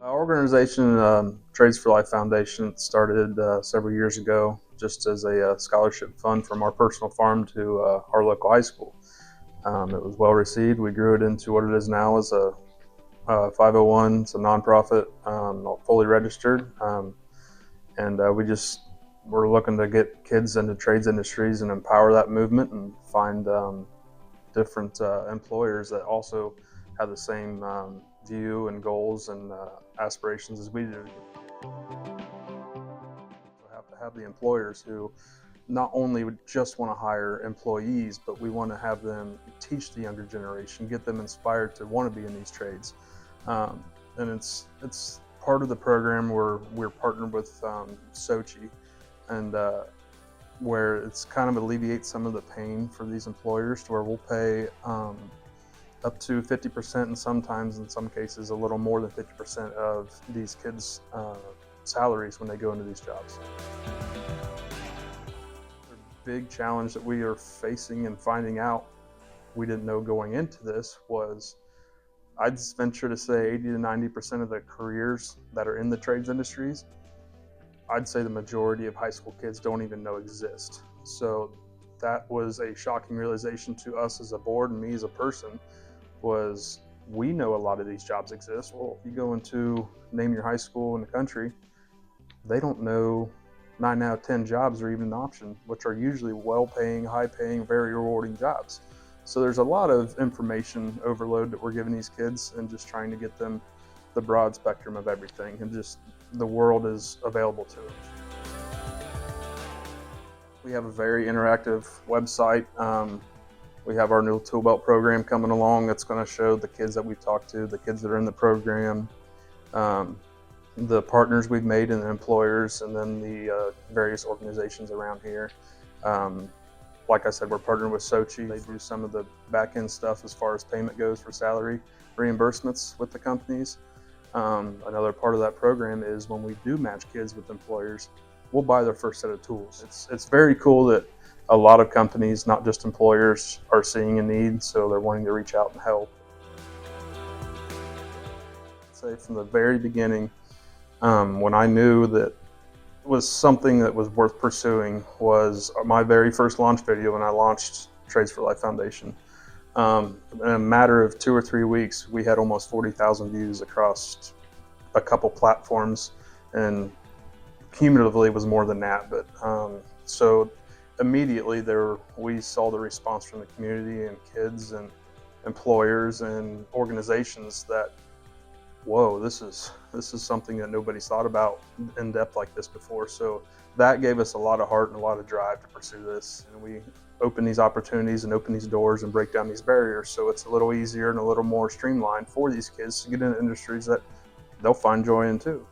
Our organization, Trades for Life Foundation, started several years ago just as a scholarship fund from our personal farm to our local high school. It was well received. We grew it into what it is now as a 501. It's a nonprofit, fully registered, and we just we're looking to get kids into trades industries and empower that movement and find different employers that also have the same view and goals and aspirations as we do. We have to have the employers who not only would just want to hire employees, but we want to have them teach the younger generation, get them inspired to want to be in these trades. And it's part of the program where we're partnered with Sochi, and where it's kind of alleviates some of the pain for these employers, to where we'll pay up to 50%, and sometimes in some cases a little more than 50% of these kids' salaries when they go into these jobs. The big challenge that we are facing and finding out we didn't know going into this was, I'd venture to say 80 to 90% of the careers that are in the trades industries, I'd say the majority of high school kids don't even know exist. So that was a shocking realization to us as a board and me as a person. Was we know a lot of these jobs exist. Well, if you go into name your high school in the country, they don't know 9 out of 10 jobs are even an option, which are usually well-paying, high-paying, very rewarding jobs. So there's a lot of information overload that we're giving these kids, and just trying to get them the broad spectrum of everything, and just the world is available to them. We have a very interactive website. We have our new Tool Belt program coming along that's going to show the kids that we've talked to, the kids that are in the program, the partners we've made, and the employers, and then the various organizations around here. Like I said, we're partnered with Sochi. They do some of the back-end stuff as far as payment goes for salary reimbursements with the companies. Another part of that program is when we do match kids with employers, we'll buy their first set of tools. It's very cool that a lot of companies, not just employers, are seeing a need, so they're wanting to reach out and help. I'd say from the very beginning, when I knew that was something that was worth pursuing, was my very first launch video when I launched Trades for Life Foundation. In a matter of 2 or 3 weeks, we had almost 40,000 views across a couple platforms, and cumulatively was more than that. But so immediately we saw the response from the community and kids and employers and organizations that, whoa, this is something that nobody's thought about in depth like this before. So that gave us a lot of heart and a lot of drive to pursue this, and we open these opportunities and open these doors and break down these barriers, so it's a little easier and a little more streamlined for these kids to get into industries that they'll find joy in too.